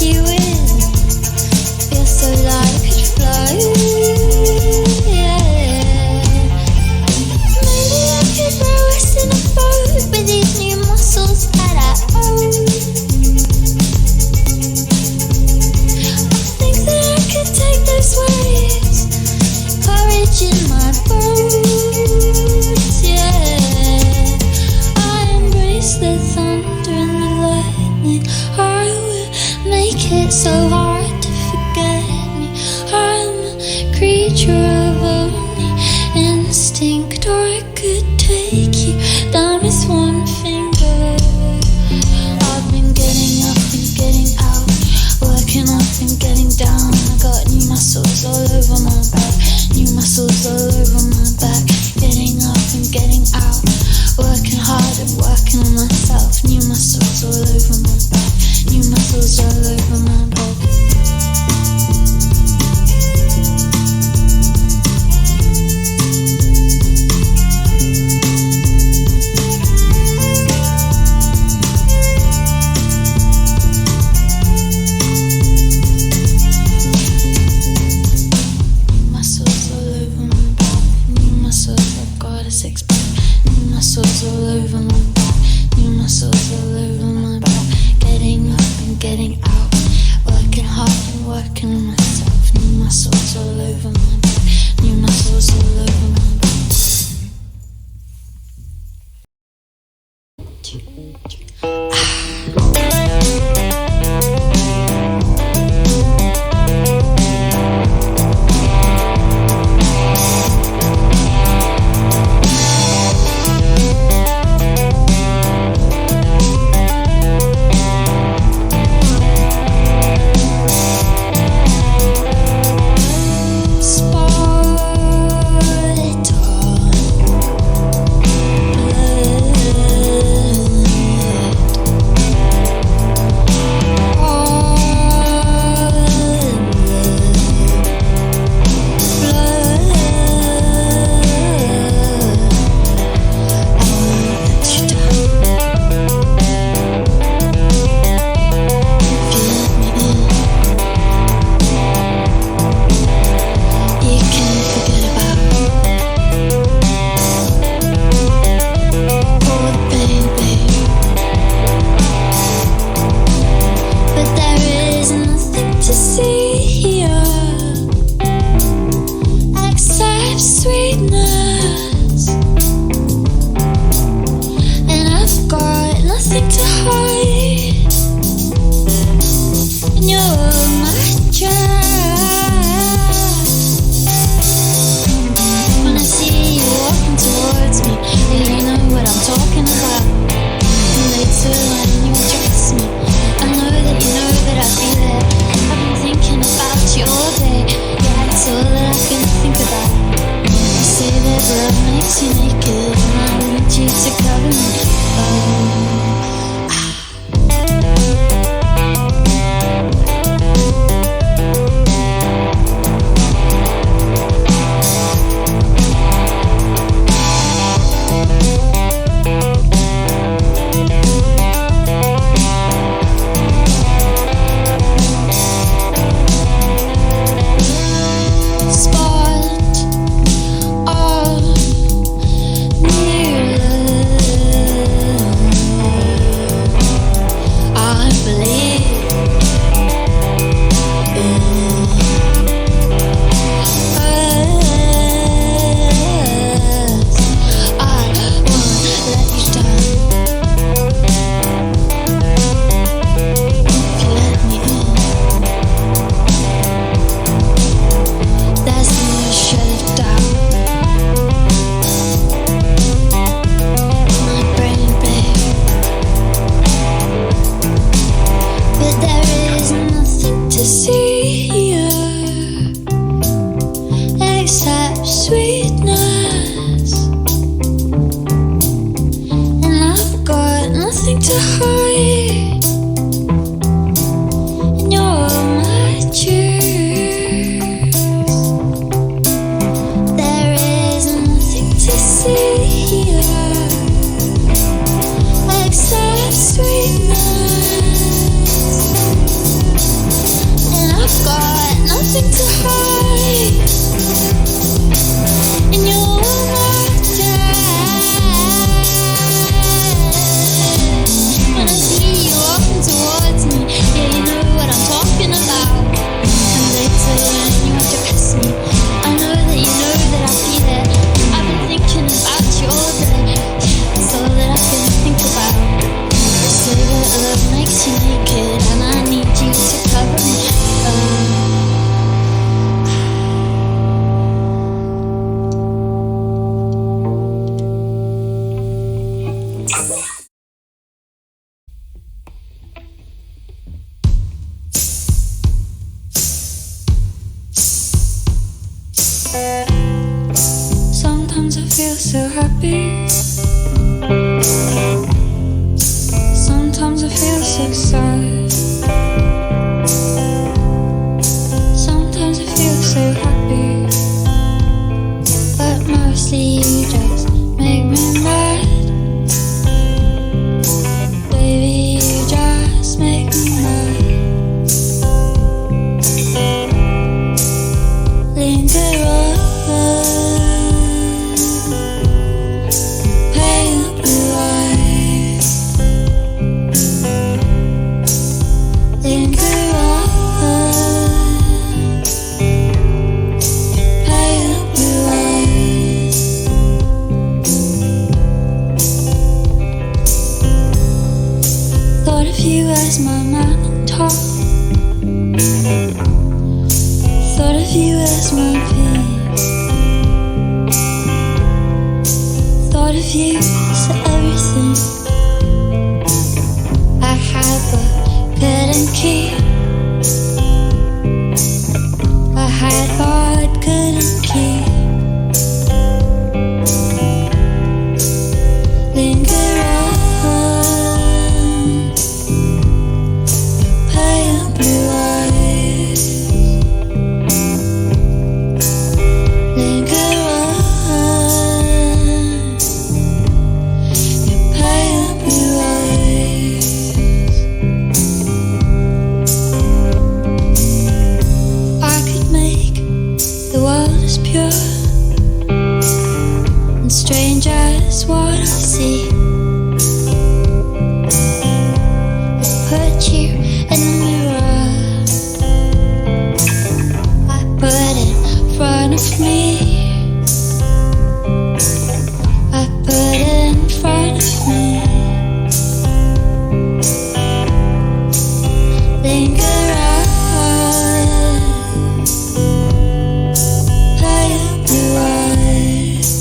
you with me. Feel so light, could fly. Yeah. Maybe I could row us in a boat with these new muscles that I own. I think that I could take those waves, courage in my bones. Yeah. I embrace the thunder and the lightning. I will make it so hard to forget me. I'm a creature of only instinct, or I could take you down with one finger. I've been getting up and getting out, working up and getting down. I got new muscles all over my back, new muscles all over my back. Getting up and getting out, working hard and working on myself. New muscles all over my back, new muscles all over my back. Muscles all over my back, new muscles all over my back. Getting up and getting out, working hard and working on myself. New muscles all over my back, new muscles all over my back. nothing to hide in your life. When I see you walking towards me, yeah, you know what I'm talking about. And later when you want to kiss me, I know that you know that I'll be there. I've been thinking about you all day. It's all that I can think about. They say that love makes you naked, and I need you to cover me. Sometimes I feel so happy. Sometimes I feel so sad. Sometimes I feel so happy, but mostly you just make me mad. Baby, you just make me mad. Linger on. You as my man on top. Thought of you as my peace. Thought of you as everything I had but couldn't keep. I had but couldn't keep. Linger on. What I see, put you in the mirror, I put it in front of me, I put it in front of me. Linger on, play up your eyes.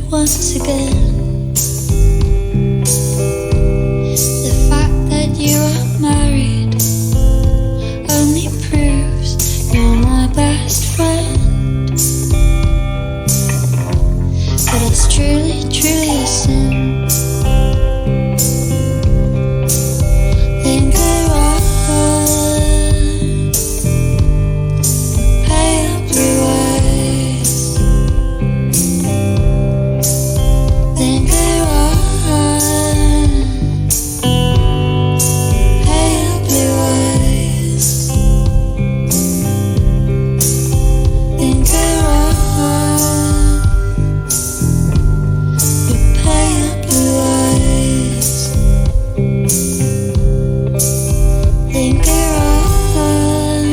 once again. The fact that you are married only proves you're my best friend. But it's truly truly a sin. Think I run, pay up your ways. Think I run, pay up your ways. Think I run, you pay up your ways. Think I run,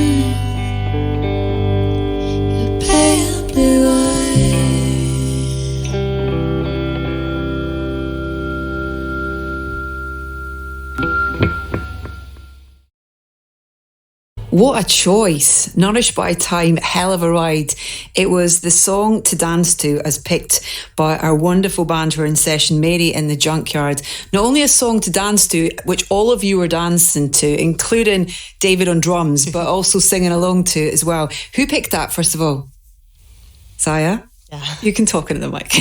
you pay up your ways. What a choice. Nourished by Time, hell of a ride. It was the song to dance to as picked by our wonderful band who are in session, Mary in the Junkyard. Not only a song to dance to, which all of you were dancing to, including David on drums, but also singing along to as well. Who picked that, first of all? Saya? Yeah. You can talk into the mic.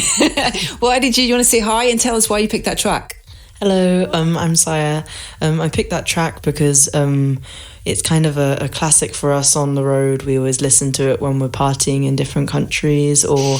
Why did you want to say hi and tell us why you picked that track? Hello, I'm Saya. I picked that track because it's kind of a classic for us on the road. We always listen to it when we're partying in different countries or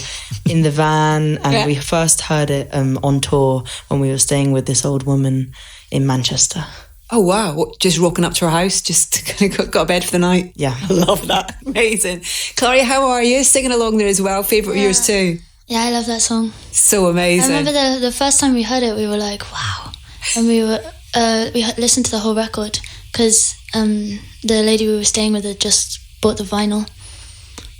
in the van. And Yeah. we first heard it on tour when we were staying with this old woman in Manchester. Oh, wow. What, just rocking up to her house, just kind of got a bed for the night? Yeah. I love that. Amazing. Claudia, how are you? Singing along there as well. Favourite of yours too? Yeah, I love that song. So I amazing. remember the first time we heard it, we were like, wow. And we listened to the whole record because the lady we were staying with had just bought the vinyl.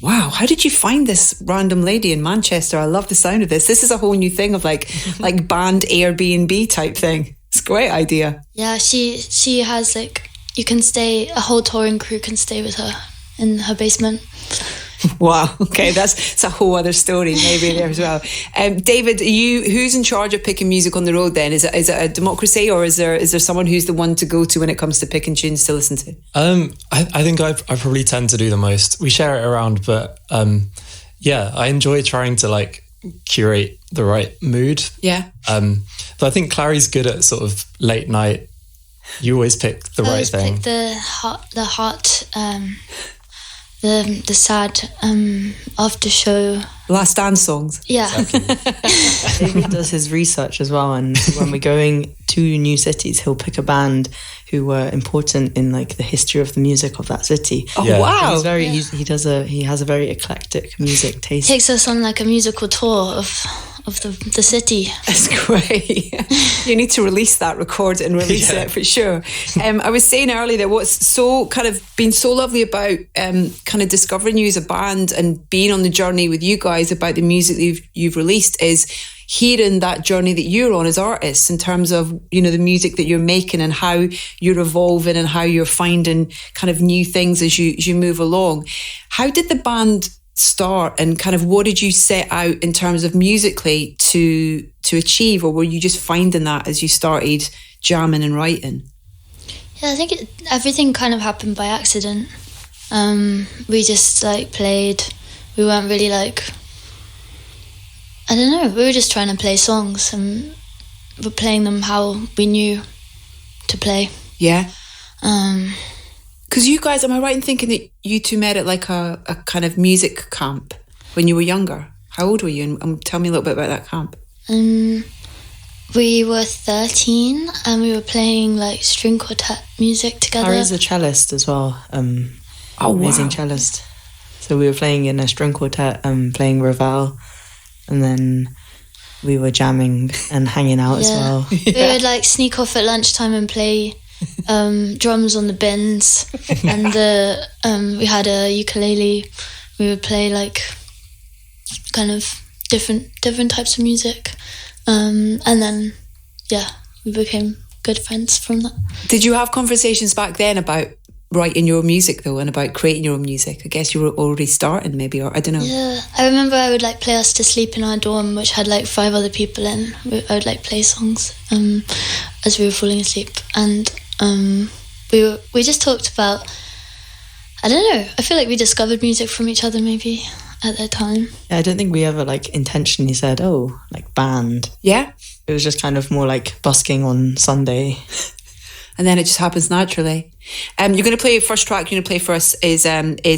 Wow. How did you find this random lady in Manchester? I love the sound of this. This is a whole new thing of like band Airbnb type thing. It's a great idea. Yeah, she has like, you can stay, a whole touring crew can stay with her in her basement. Wow. Okay, that's a whole other story maybe there as well. David, who's in charge of picking music on the road then? Is it a democracy, or is there someone who's the one to go to when it comes to picking tunes to listen to? I think I probably tend to do the most. We share it around, but yeah, I enjoy trying to like curate the right mood. Yeah. But I think Clary's good at sort of late night. You always pick the right thing. Pick the hot, the sad after show. Last dance songs. Yeah. David does his research as well, and when we're going to new cities, he'll pick a band who were important in like the history of the music of that city. Oh, Yeah. wow. He has a very eclectic music taste. Takes us on like a musical tour of the city. That's great. You need to release that, record it and release it for sure. I was saying earlier that what's so kind of been so lovely about kind of discovering you as a band and being on the journey with you guys about the music that you've released is hearing that journey that you're on as artists in terms of, you know, the music that you're making and how you're evolving and how you're finding kind of new things as you move along. How did the band start, and kind of what did you set out in terms of musically to achieve, or were you just finding that as you started jamming and writing? Yeah, I think everything kind of happened by accident. We just like played. We weren't really like, I don't know, we were just trying to play songs and we're playing them how we knew to play. Yeah. Because you guys, am I right in thinking that you two met at like a kind of music camp when you were younger? How old were you? And tell me a little bit about that camp. We were 13 and we were playing like string quartet music together. Clary's a cellist as well. Amazing cellist. So we were playing in a string quartet, playing Ravel, and then we were jamming and hanging out as well. We would like sneak off at lunchtime and play drums on the bins, and we had a ukulele. We would play like kind of different types of music, and then we became good friends from that. Did you have conversations back then about writing your own music though, and about creating your own music? I guess you were already starting maybe, or I don't know. Yeah, I remember I would like play Us to Sleep in our dorm, which had like 5 other people in. I would like play songs as we were falling asleep, and we just talked about, I don't know, I feel like we discovered music from each other maybe. at that time. Yeah, I don't think we ever like intentionally said, oh, like band. Yeah. It was just kind of more like busking on Sunday. And then it just happens naturally. You're going to play, first track you're going to play for us is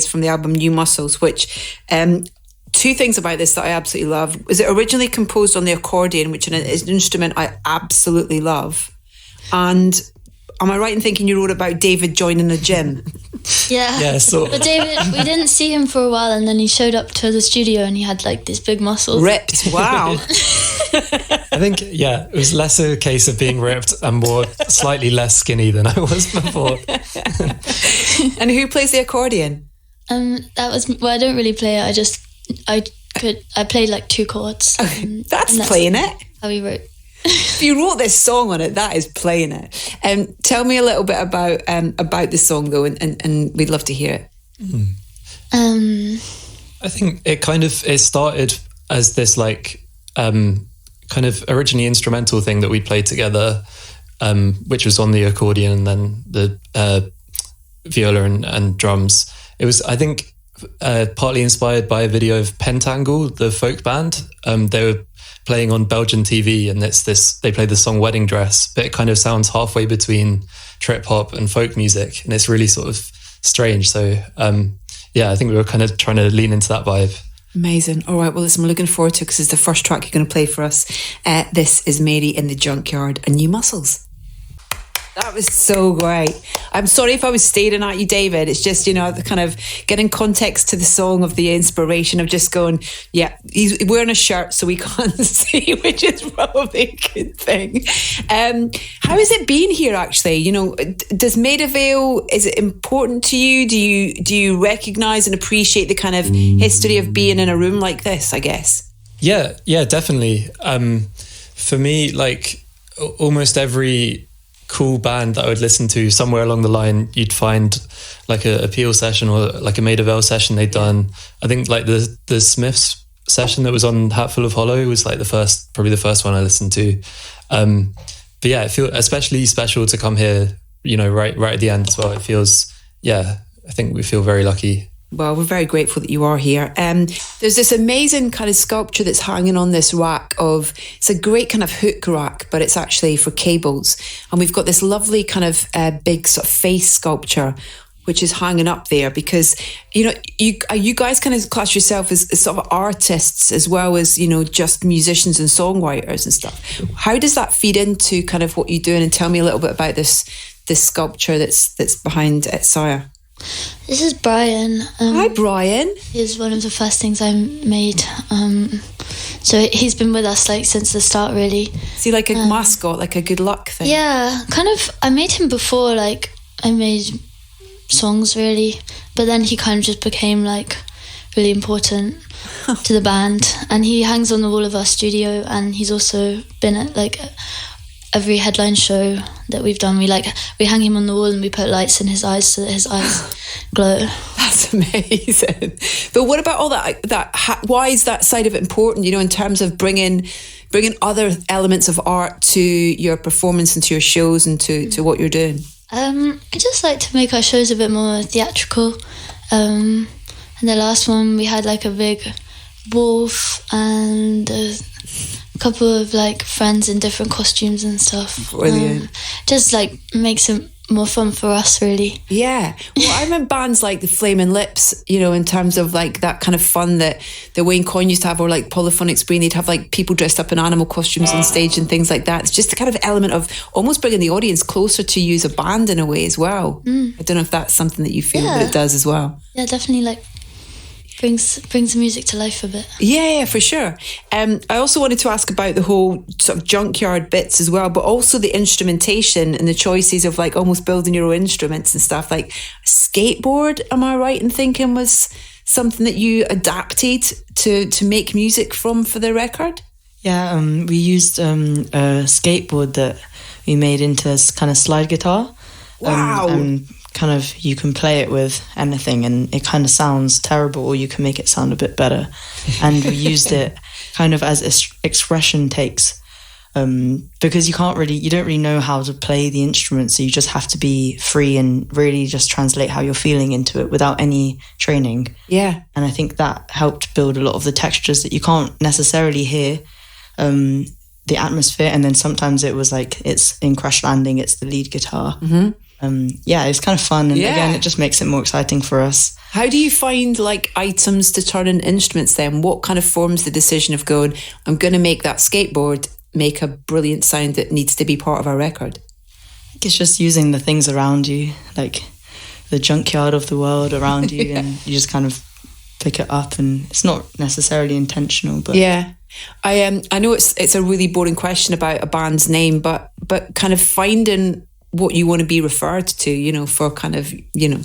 from the album New Muscles, which two things about this that I absolutely love. Was it originally composed on the accordion, which is an instrument I absolutely love? And am I right in thinking you wrote about David joining a gym? Yeah. Yeah, so But David, we didn't see him for a while, and then he showed up to the studio and he had like these big muscles. Ripped, wow. I think, it was less a case of being ripped and more slightly less skinny than I was before. And who plays the accordion? That was, well, I don't really play it. I played like 2 chords. That's playing it. How we wrote. If you wrote this song on it, that is playing it. Tell me a little bit about the song though, and we'd love to hear it. I think it started as this like kind of originally instrumental thing that we played together, which was on the accordion and then the viola and drums. It was, I think, partly inspired by a video of Pentangle, the folk band. They were playing on Belgian TV, and they played the song Wedding Dress, but it kind of sounds halfway between trip hop and folk music, and it's really sort of strange. So I think we were kind of trying to lean into that vibe. Amazing. All right, well, listen, I'm looking forward to it because it's the first track you're going to play for us. This is Mary in the Junkyard and New Muscles. That was so great. I'm sorry if I was staring at you, David. It's just, the kind of getting context to the song of the inspiration of just going, yeah, he's wearing a shirt so we can't see, which is probably a good thing. How has it been here, actually? Does Maida Vale, is it important to you? Do you recognise and appreciate the kind of history of being in a room like this, I guess? Yeah, definitely. For me, like almost every cool band that I would listen to, somewhere along the line you'd find like a Peel session or like a Maida Vale session they'd done. I think like the Smiths session that was on Hatful of Hollow was like probably the first one I listened to. But yeah, it feels especially special to come here, right at the end as well. It feels, I think we feel very lucky. Well, we're very grateful that you are here. There's this amazing kind of sculpture that's hanging on this rack it's a great kind of hook rack, but it's actually for cables. And we've got this lovely kind of big sort of face sculpture, which is hanging up there because, you guys kind of class yourself as sort of artists as well as, just musicians and songwriters and stuff. How does that feed into kind of what you're doing? And tell me a little bit about this sculpture that's behind at Sire. This is Brian. Hi, Brian. He's one of the first things I made. So he's been with us like since the start, really. Is he like a mascot, like a good luck thing? Yeah, kind of. I made him before, like I made songs really, but then he kind of just became like really important to the band, and he hangs on the wall of our studio, and he's also been at like every headline show that we've done. We hang him on the wall and we put lights in his eyes so that his eyes glow. That's amazing. But what about all that? Why is that side of it important? In terms of bringing other elements of art to your performance and to your shows and to what you're doing. I just like to make our shows a bit more theatrical. And the last one we had like a big wolf and a couple of like friends in different costumes and stuff. Brilliant. Just like makes it more fun for us, really. Yeah. Well, I remember bands like the Flaming Lips, in terms of like that kind of fun that Wayne Coyne used to have, or like Polyphonic Spree, they'd have like people dressed up in animal costumes on stage and things like that. It's just the kind of element of almost bringing the audience closer to you as a band in a way as well. I don't know if that's something that you feel that it does as well. Yeah, definitely like brings the music to life a bit. Yeah, for sure. I also wanted to ask about the whole sort of Junkyard bits as well, but also the instrumentation and the choices of like almost building your own instruments and stuff. Like skateboard, am I right in thinking, was something that you adapted to make music from for the record? Yeah, we used a skateboard that we made into this kind of slide guitar. Wow. And kind of you can play it with anything and it kind of sounds terrible, or you can make it sound a bit better. And we used it kind of as expression takes. because you don't really know how to play the instrument, so you just have to be free and really just translate how you're feeling into it without any training. Yeah. And I think that helped build a lot of the textures that you can't necessarily hear, the atmosphere. And then sometimes it was like, it's in Crash Landing, it's the lead guitar. It's kind of fun, and again, it just makes it more exciting for us. How do you find like items to turn in instruments then? What kind of forms the decision of going, I'm going to make that skateboard make a brilliant sound that needs to be part of our record? I think it's just using the things around you, like the Junkyard of the world around you, and you just kind of pick it up, and it's not necessarily intentional, but I know it's a really boring question about a band's name, but kind of finding what you want to be referred to, you know, for kind of, you know,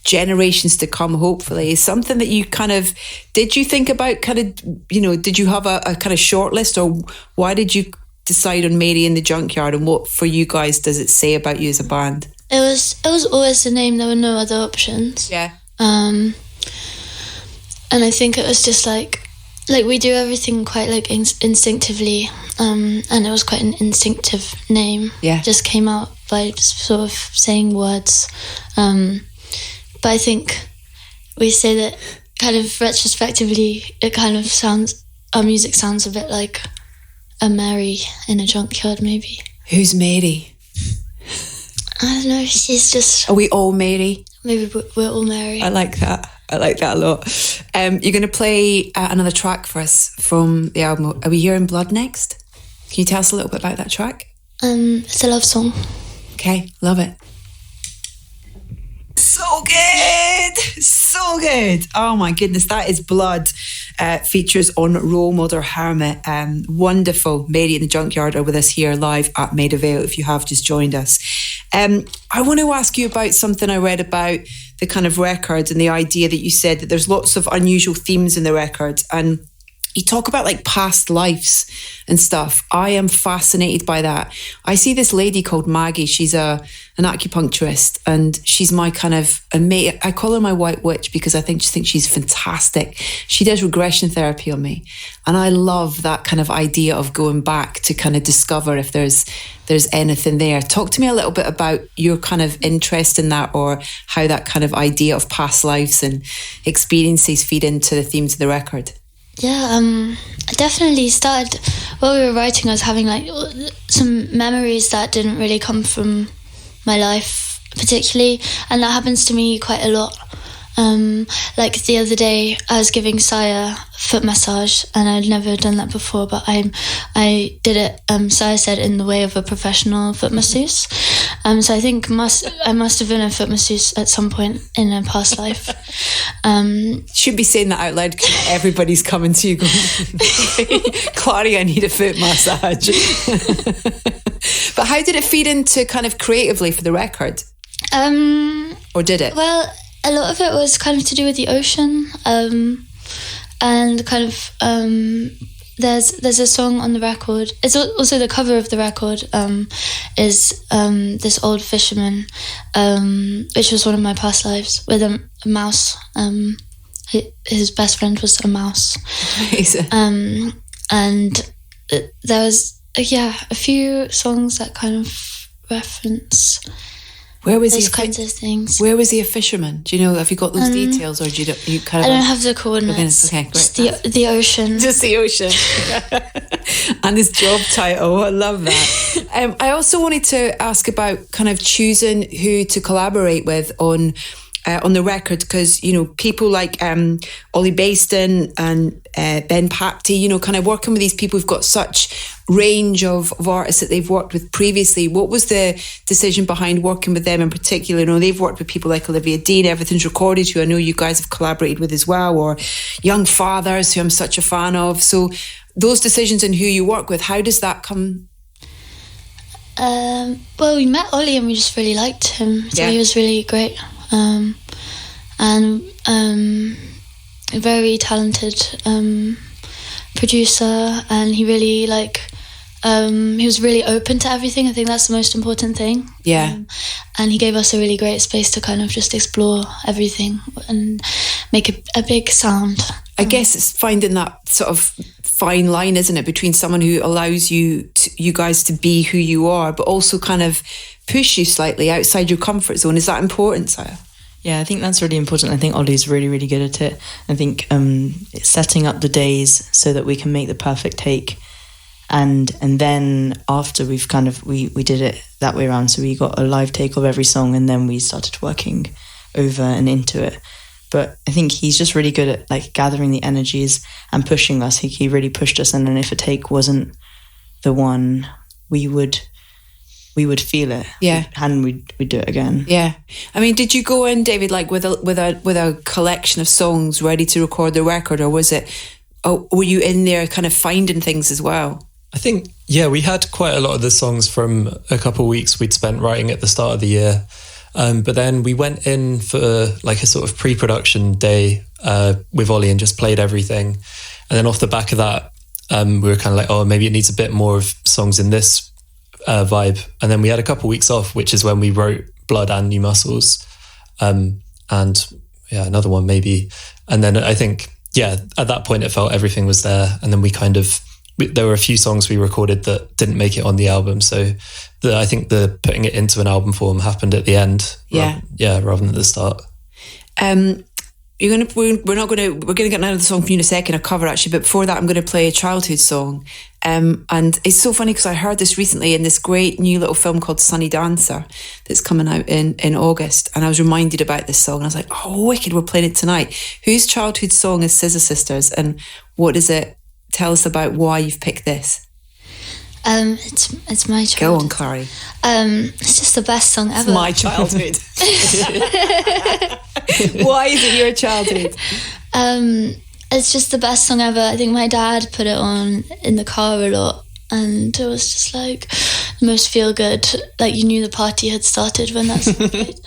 generations to come, hopefully, is something that you kind of, did you think about kind of, you know, did you have a kind of short list, or why did you decide on Mary in the Junkyard, and what for you guys does it say about you as a band? It was always the name. There were no other options. Yeah. And I think it was just like we do everything quite like instinctively, and it was quite an instinctive name. Yeah. Just came out by sort of saying words. But I think we say that kind of retrospectively, it kind of sounds, our music sounds a bit like a Mary in a junkyard, maybe. Who's Mary? I don't know, she's just... Are we all Mary? Maybe we're all Mary. I like that a lot. You're going to play another track for us from the album. Are we hearing Blood next? Can you tell us a little bit about that track? It's a love song. Okay, love it. So good. Oh my goodness, that is Blood. Features on Role Model Hermit. Wonderful. Mary in the Junkyard are with us here live at Maida Vale, if you have just joined us. I want to ask you about something I read about the kind of record, and the idea that you said that there's lots of unusual themes in the record, and you talk about like past lives and stuff. I am fascinated by that. I see this lady called Maggie. She's an acupuncturist, and she's my kind of I call her my white witch because I just think she's fantastic. She does regression therapy on me, and I love that kind of idea of going back to kind of discover if there's anything there. Talk to me a little bit about your kind of interest in that, or how that kind of idea of past lives and experiences feed into the themes of the record. Yeah, I definitely started, while we were writing, I was having like some memories that didn't really come from my life particularly, and that happens to me quite a lot. Like the other day, I was giving Saya foot massage, and I'd never done that before, but I did it, Saya said, in the way of a professional foot masseuse. So I think I must have been a foot masseuse at some point in a past life. Should be saying that out loud because everybody's coming to you going, Clary, I need a foot massage. But how did it feed into kind of creatively for the record? Or did it? Well, a lot of it was kind of to do with the ocean, and kind of there's a song on the record. It's also the cover of the record is this old fisherman, which was one of my past lives, with a mouse. His best friend was a mouse. Amazing. And there was a few songs that kind of reference those kinds of things. Where was he a fisherman? Do you know? Have you got those details, or do you kind of? I don't have the coordinates. Okay, great. Just the ocean. Just the ocean. And his job title. I love that. I also wanted to ask about kind of choosing who to collaborate with on the record, because you know people like Ollie Baston and Ben Papty, you know, kind of working with these people who've got such range of artists that they've worked with previously. What was the decision behind working with them in particular? You know, they've worked with people like Olivia Dean, Everything's Recorded, who I know you guys have collaborated with as well, or Young Fathers, who I'm such a fan of. So those decisions and who you work with, how does that come? Well, we met Ollie and we just really liked him. So he was really great. And a very talented producer, and he really he was really open to everything. I think that's the most important thing. And he gave us a really great space to kind of just explore everything and make a big sound. I guess it's finding that sort of fine line, isn't it, between someone who allows you guys to be who you are, but also kind of push you slightly outside your comfort zone. Is that important, Saya? Yeah, I think that's really important. I think Ollie's really, really good at it. I think setting up the days so that we can make the perfect take. And then after we've we did it that way around. So we got a live take of every song and then we started working over and into it. But I think he's just really good at like gathering the energies and pushing us. He really pushed us. And then if a take wasn't the one, we would feel it. Yeah. And we'd do it again. Yeah. I mean, did you go in, David, like with a collection of songs ready to record the record, or were you in there kind of finding things as well? I think, yeah, we had quite a lot of the songs from a couple of weeks we'd spent writing at the start of the year. But then we went in for like a sort of pre-production day with Ollie and just played everything. And then off the back of that, we were kind of like, oh, maybe it needs a bit more of songs in this vibe. And then we had a couple of weeks off, which is when we wrote Blood and New Muscles. And yeah, another one maybe. And then I think, yeah, at that point it felt everything was there. And then there were a few songs we recorded that didn't make it on the album. So I think the putting it into an album form happened at the end. Yeah. Rather than at the start. We're gonna get another song from you in a second, a cover actually, but before that I'm gonna play a childhood song. And it's so funny because I heard this recently in this great new little film called Sunny Dancer that's coming out in August, and I was reminded about this song and I was like, oh wicked, we're playing it tonight. Whose childhood song is Scissor Sisters, and what does it tell us about why you've picked this? It's my childhood. Go on, Clary. It's just the best song ever. It's my childhood. Why is it your childhood? It's just the best song ever. I think my dad put it on in the car a lot, and it was just like the most feel good. Like you knew the party had started when that song played.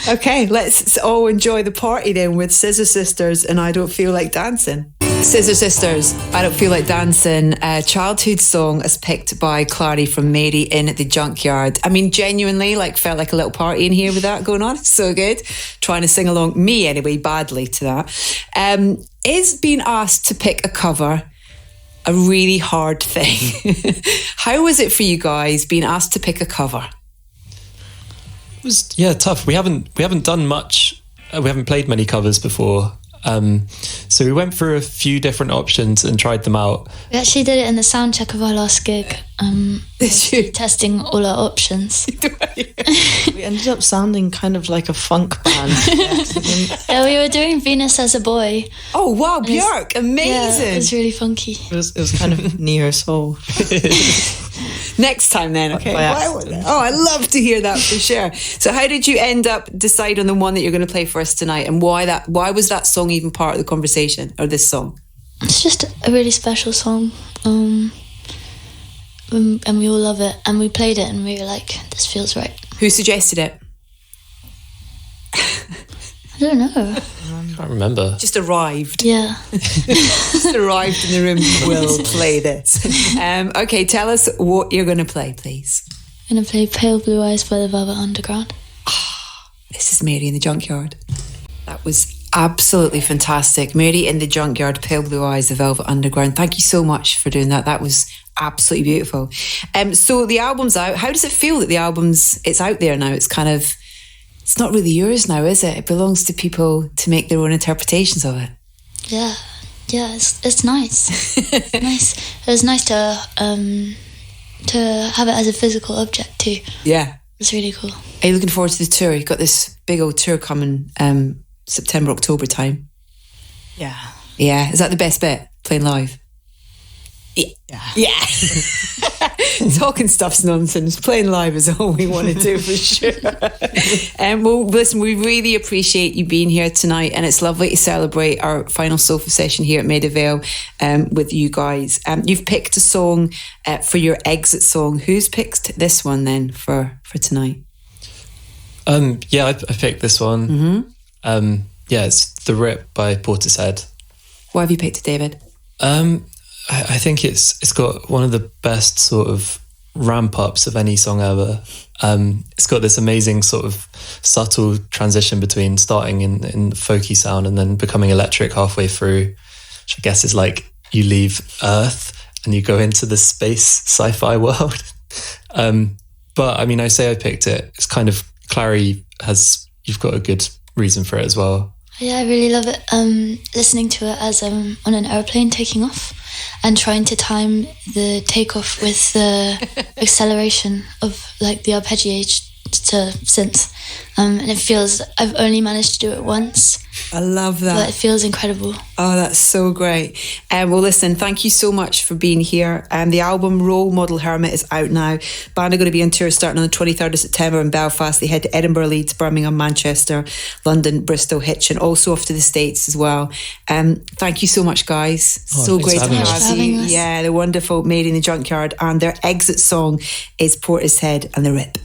Okay, let's all enjoy the party then with Scissor Sisters and I Don't Feel Like Dancing. Scissor Sisters, I Don't Feel Like Dancing, a childhood song as picked by Clary from Mary in the Junkyard. I mean, genuinely, felt like a little party in here with that going on. It's so good. Trying to sing along, me anyway, badly to that. Is being asked to pick a cover a really hard thing? How was it for you guys being asked to pick a cover? It was tough. We haven't done much. We haven't played many covers before. So we went through a few different options and tried them out. We actually did it in the sound check of our last gig. Testing all our options. We ended up sounding kind of like a funk band. Yeah, we were doing Venus as a Boy. Oh wow, Björk, amazing. Yeah, it was really funky. It was kind of neo soul. Next time then, okay. I'd love to hear that for sure. So how did you end up decide on the one that you're going to play for us tonight, and why was that song even part of the conversation, or this song? It's just a really special song. And we all love it, and we played it and we were like, this feels right. Who suggested it? I don't know. I can't remember. Just arrived. Yeah. Just arrived in the room. We'll play this. Okay, tell us what you're going to play, please. I'm going to play Pale Blue Eyes by the Velvet Underground. This is Mary in the Junkyard. That was absolutely fantastic. Mary in the Junkyard, Pale Blue Eyes, the Velvet Underground. Thank you so much for doing that. That was absolutely beautiful. So the album's out. How does it feel that it's out there now? It's not really yours now, is it? It belongs to people to make their own interpretations of it. Yeah, it's nice. Nice. It was nice to have it as a physical object too. Yeah, it's really cool. Are you looking forward to the tour? You've got this big old tour coming September, October time. Yeah. Is that the best bit? Playing live? Yeah. Talking stuff's nonsense. Playing live is all we want to do for sure. Well, listen, we really appreciate you being here tonight, and it's lovely to celebrate our final sofa session here at Maida Vale with you guys. You've picked a song for your exit song. Who's picked this one then for tonight? I picked this one. Mm-hmm. It's The Rip by Portishead. Why have you picked it, David? I think it's got one of the best sort of ramp ups of any song ever. It's got this amazing sort of subtle transition between starting in folky sound and then becoming electric halfway through, which I guess is like you leave Earth and you go into the space sci-fi world. But I mean, I say I picked it. It's kind of, Clary you've got a good reason for it as well. Yeah, I really love it. Listening to it as I'm on an airplane taking off and trying to time the takeoff with the acceleration of like the arpeggiate to synth. And it feels, I've only managed to do it once. I love that. But it feels incredible. Oh, that's so great. Well, listen, thank you so much for being here. The album Role Model Hermit is out now. Band are going to be on tour starting on the 23rd of September in Belfast. They head to Edinburgh, Leeds, Birmingham, Manchester, London, Bristol, Hitchin, also off to the States as well. Thank you so much, guys. So great to have you. Yeah, they're wonderful. Made in the Junkyard, and their exit song is Portishead and the Rip.